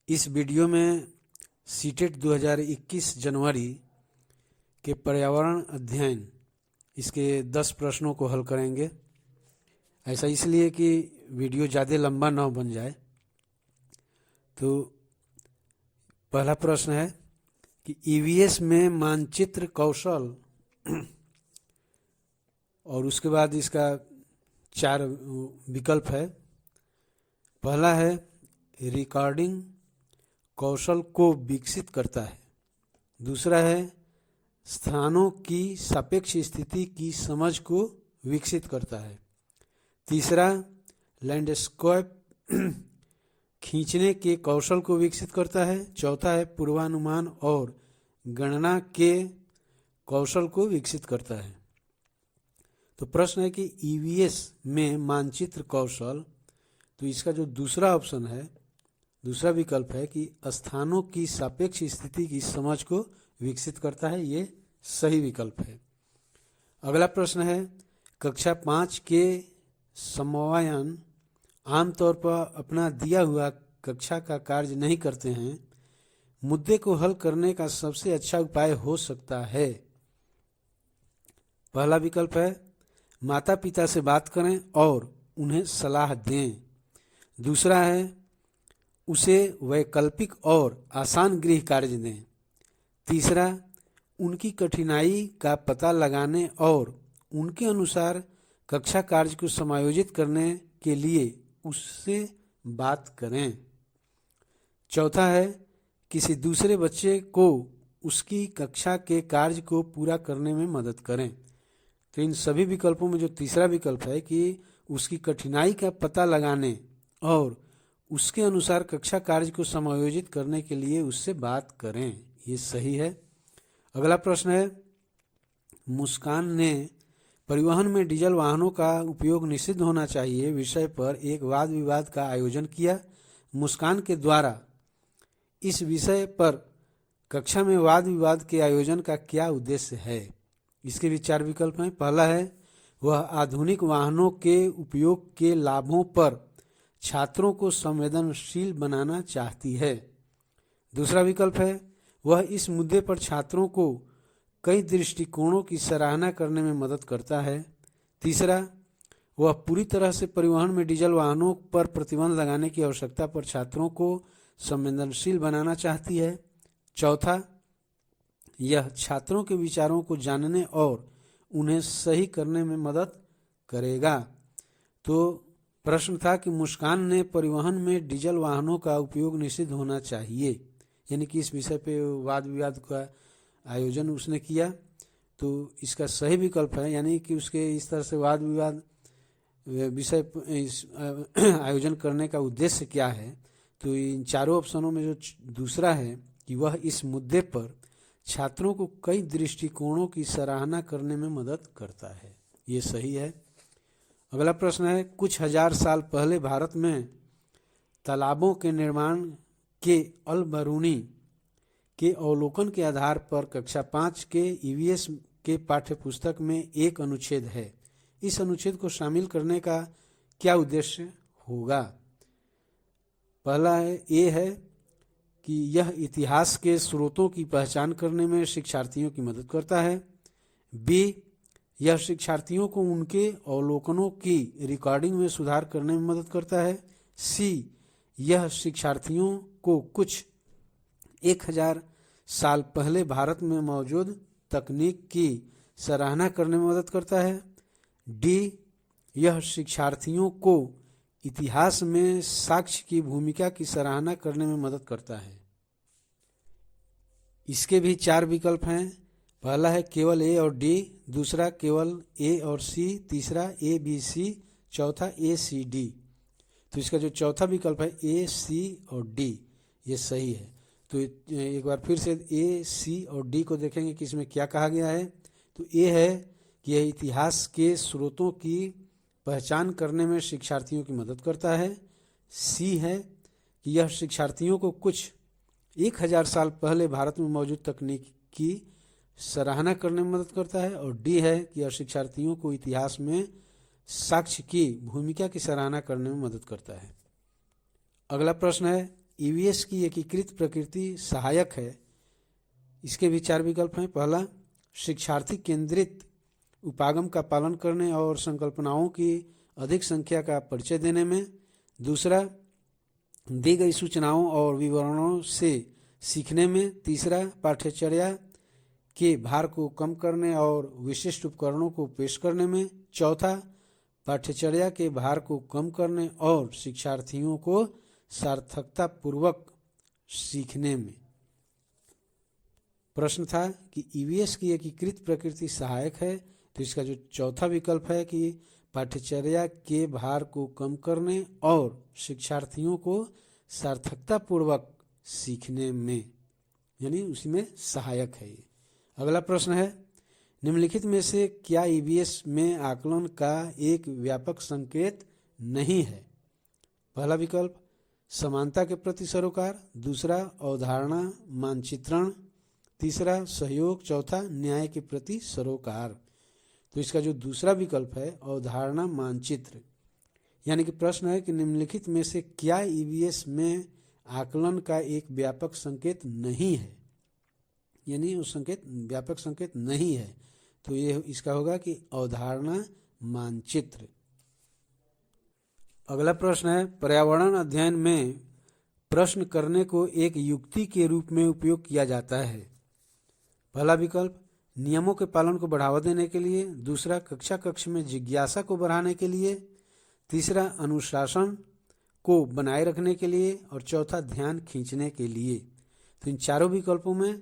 इस वीडियो में सीटेट 2021 जनवरी के पर्यावरण अध्ययन इसके 10 प्रश्नों को हल करेंगे। ऐसा इसलिए कि वीडियो ज़्यादा लंबा ना बन जाए। तो पहला प्रश्न है कि ईवीएस में मानचित्र कौशल और उसके बाद इसका 4 विकल्प है। पहला है रिकॉर्डिंग कौशल को विकसित करता है। दूसरा है स्थानों की सापेक्ष स्थिति की समझ को विकसित करता है। तीसरा लैंडस्केप खींचने के कौशल को विकसित करता है। चौथा है पूर्वानुमान और गणना के कौशल को विकसित करता है। तो प्रश्न है कि ईवीएस में मानचित्र कौशल, तो इसका जो दूसरा ऑप्शन है, दूसरा विकल्प है कि स्थानों की सापेक्ष स्थिति की समझ को विकसित करता है। ये सही विकल्प है। अगला प्रश्न है कक्षा 5 के समन्वयन आमतौर पर अपना दिया हुआ कक्षा का कार्य नहीं करते हैं। मुद्दे को हल करने का सबसे अच्छा उपाय हो सकता है। पहला विकल्प है माता पिता से बात करें और उन्हें सलाह दें। दूसरा है उसे वैकल्पिक और आसान गृह कार्य दें। तीसरा उनकी कठिनाई का पता लगाने और उनके अनुसार कक्षा कार्य को समायोजित करने के लिए उससे बात करें। चौथा है किसी दूसरे बच्चे को उसकी कक्षा के कार्य को पूरा करने में मदद करें। तो इन सभी विकल्पों में जो तीसरा विकल्प है कि उसकी कठिनाई का पता लगाने और उसके अनुसार कक्षा कार्य को समायोजित करने के लिए उससे बात करें, ये सही है। अगला प्रश्न है मुस्कान ने परिवहन में डीजल वाहनों का उपयोग निषिद्ध होना चाहिए विषय पर एक वाद विवाद का आयोजन किया। मुस्कान के द्वारा इस विषय पर कक्षा में वाद विवाद के आयोजन का क्या उद्देश्य है? इसके भी 4 विकल्प हैं। पहला है वह आधुनिक वाहनों के उपयोग के लाभों पर छात्रों को संवेदनशील बनाना चाहती है। दूसरा विकल्प है वह इस मुद्दे पर छात्रों को कई दृष्टिकोणों की सराहना करने में मदद करता है। तीसरा वह पूरी तरह से परिवहन में डीजल वाहनों पर प्रतिबंध लगाने की आवश्यकता पर छात्रों को संवेदनशील बनाना चाहती है। चौथा यह छात्रों के विचारों को जानने और उन्हें सही करने में मदद करेगा। तो प्रश्न था कि मुस्कान ने परिवहन में डीजल वाहनों का उपयोग निषिद्ध होना चाहिए, यानी कि इस विषय पे वाद विवाद का आयोजन उसने किया। तो इसका सही विकल्प है, यानी कि उसके इस तरह से वाद विवाद विषय आयोजन करने का उद्देश्य क्या है। तो इन चारों ऑप्शनों में जो दूसरा है कि वह इस मुद्दे पर छात्रों को कई दृष्टिकोणों की सराहना करने में मदद करता है, ये सही है। अगला प्रश्न है कुछ हजार साल पहले भारत में तालाबों के निर्माण के अल-बरूनी के अवलोकन के आधार पर कक्षा 5 के ईवीएस के पाठ्यपुस्तक में एक अनुच्छेद है। इस अनुच्छेद को शामिल करने का क्या उद्देश्य होगा? पहला है ए है कि यह इतिहास के स्रोतों की पहचान करने में शिक्षार्थियों की मदद करता है। बी यह शिक्षार्थियों को उनके अवलोकनों की रिकॉर्डिंग में सुधार करने में मदद करता है। सी यह शिक्षार्थियों को कुछ 1000 साल पहले भारत में मौजूद तकनीक की सराहना करने में मदद करता है। डी यह शिक्षार्थियों को इतिहास में साक्ष्य की भूमिका की सराहना करने में मदद करता है। इसके भी 4 विकल्प हैं। पहला है केवल ए और डी, दूसरा केवल ए और सी, तीसरा ए बी सी, चौथा ए सी डी। तो इसका जो चौथा विकल्प है ए सी और डी, ये सही है। तो एक बार फिर से ए सी और डी को देखेंगे कि इसमें क्या कहा गया है। तो ए है कि यह इतिहास के स्रोतों की पहचान करने में शिक्षार्थियों की मदद करता है। सी है कि यह शिक्षार्थियों को कुछ 1000 साल पहले भारत में मौजूद तकनीक की सराहना करने में मदद करता है। और डी है कि यह शिक्षार्थियों को इतिहास में साक्ष्य की भूमिका की सराहना करने में मदद करता है। अगला प्रश्न है ईवीएस की एकीकृत प्रकृति सहायक है। इसके भी 4 विकल्प हैं। पहला, शिक्षार्थी केंद्रित उपागम का पालन करने और संकल्पनाओं की अधिक संख्या का परिचय देने में। दूसरा, दी गई सूचनाओं और विवरणों से सीखने में। तीसरा, पाठ्यचर्या के भार को कम करने और विशिष्ट उपकरणों को पेश करने में। चौथा, पाठ्यचर्या के भार को कम करने और शिक्षार्थियों को सार्थकता पूर्वक सीखने में। प्रश्न था कि ईवीएस की एकीकृत प्रकृति सहायक है, तो इसका जो चौथा विकल्प है कि पाठ्यचर्या के भार को कम करने और शिक्षार्थियों को सार्थकता पूर्वक सीखने में, यानी उसमें सहायक है ये। अगला प्रश्न है, निम्नलिखित में से क्या ईवीएस में आकलन का एक व्यापक संकेत नहीं है? पहला विकल्प, समानता के प्रति सरोकार। दूसरा, अवधारणा मानचित्रण। तीसरा, सहयोग। चौथा, न्याय के प्रति सरोकार। तो इसका जो दूसरा विकल्प है, अवधारणा मानचित्र, यानी कि प्रश्न है कि निम्नलिखित में से क्या ईवीएस में आकलन का एक व्यापक संकेत नहीं है, यानी वो संकेत व्यापक संकेत नहीं है। तो ये इसका होगा कि अवधारणा मानचित्र। अगला प्रश्न है, पर्यावरण अध्ययन में प्रश्न करने को एक युक्ति के रूप में उपयोग किया जाता है। पहला विकल्प, नियमों के पालन को बढ़ावा देने के लिए। दूसरा, कक्ष में जिज्ञासा को बढ़ाने के लिए। तीसरा, अनुशासन को बनाए रखने के लिए। और चौथा, ध्यान खींचने के लिए। तो इन चारों विकल्पों में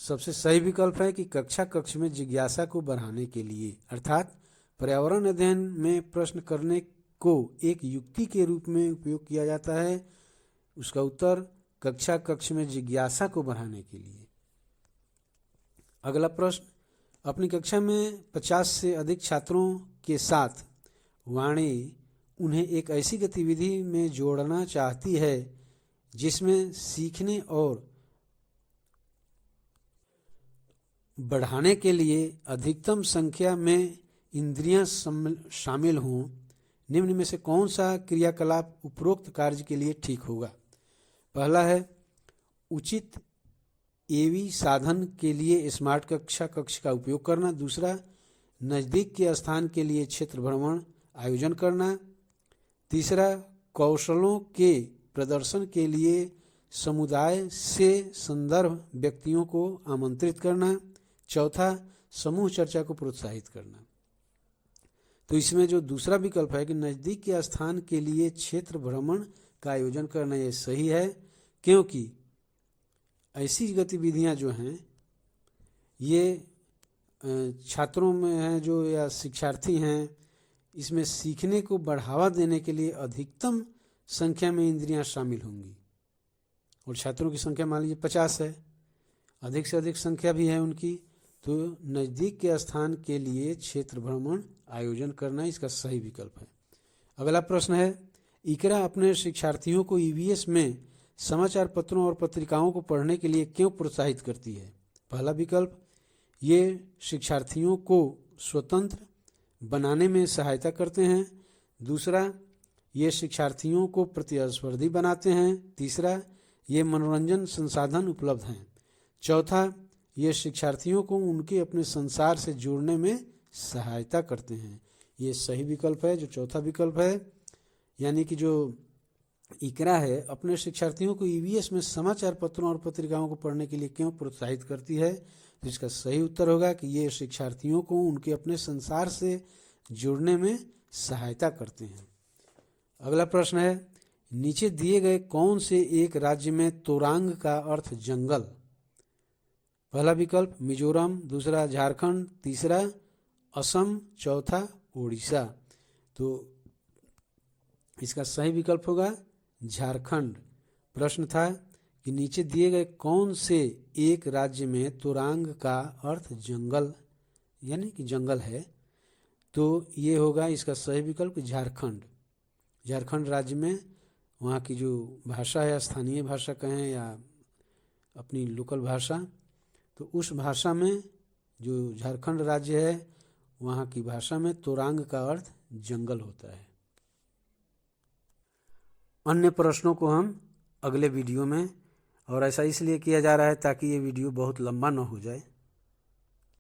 सबसे सही विकल्प है कि कक्ष में जिज्ञासा को बढ़ाने के लिए, अर्थात पर्यावरण अध्ययन में प्रश्न करने को एक युक्ति के रूप में उपयोग किया जाता है। उसका उत्तर कक्ष में जिज्ञासा को बढ़ाने के लिए। अगला प्रश्न, अपनी कक्षा में 50 से अधिक छात्रों के साथ वाणी उन्हें एक ऐसी गतिविधि में जोड़ना चाहती है जिसमें सीखने और बढ़ाने के लिए अधिकतम संख्या में इंद्रियां शामिल हों। निम्न में से कौन सा क्रियाकलाप उपरोक्त कार्य के लिए ठीक होगा? पहला है, उचित एवी साधन के लिए स्मार्ट कक्ष का उपयोग करना। दूसरा, नज़दीक के स्थान के लिए क्षेत्र भ्रमण आयोजन करना। तीसरा, कौशलों के प्रदर्शन के लिए समुदाय से संदर्भ व्यक्तियों को आमंत्रित करना। चौथा, समूह चर्चा को प्रोत्साहित करना। तो इसमें जो दूसरा विकल्प है कि नज़दीक के स्थान के लिए क्षेत्र भ्रमण का आयोजन करना, ये सही है, क्योंकि ऐसी गतिविधियां जो हैं ये छात्रों में हैं जो या शिक्षार्थी हैं, इसमें सीखने को बढ़ावा देने के लिए अधिकतम संख्या में इंद्रियां शामिल होंगी। और छात्रों की संख्या मान लीजिए 50 है, अधिक से अधिक संख्या भी है उनकी, तो नज़दीक के स्थान के लिए क्षेत्र भ्रमण आयोजन करना इसका सही विकल्प है। अगला प्रश्न है, इकरा अपने शिक्षार्थियों को ईवीएस में समाचार पत्रों और पत्रिकाओं को पढ़ने के लिए क्यों प्रोत्साहित करती है? पहला विकल्प, ये शिक्षार्थियों को स्वतंत्र बनाने में सहायता करते हैं। दूसरा, ये शिक्षार्थियों को प्रतिस्पर्धी बनाते हैं। तीसरा, ये मनोरंजन संसाधन उपलब्ध हैं। चौथा, ये शिक्षार्थियों को उनके अपने संसार से जुड़ने में सहायता करते हैं। ये सही विकल्प है, जो चौथा विकल्प है, यानी कि जो इकरा है अपने शिक्षार्थियों को ईवीएस में समाचार पत्रों और पत्रिकाओं को पढ़ने के लिए क्यों प्रोत्साहित करती है? तो इसका सही उत्तर होगा कि ये शिक्षार्थियों को उनके अपने संसार से जुड़ने में सहायता करते हैं। अगला प्रश्न है, नीचे दिए गए कौन से एक राज्य में तोरांग का अर्थ जंगल? पहला विकल्प मिजोरम। दूसरा, झारखंड। तीसरा, असम। चौथा, उड़ीसा। तो इसका सही विकल्प होगा झारखंड। प्रश्न था कि नीचे दिए गए कौन से एक राज्य में तोरांग का अर्थ जंगल, यानी कि जंगल है? तो ये होगा इसका सही विकल्प झारखंड। झारखंड राज्य में वहाँ की जो भाषा है, स्थानीय भाषा कहें या अपनी लोकल भाषा, तो उस भाषा में जो झारखंड राज्य है वहाँ की भाषा में तोरांग का अर्थ जंगल होता है। अन्य प्रश्नों को हम अगले वीडियो में। और ऐसा इसलिए किया जा रहा है ताकि ये वीडियो बहुत लंबा न हो जाए।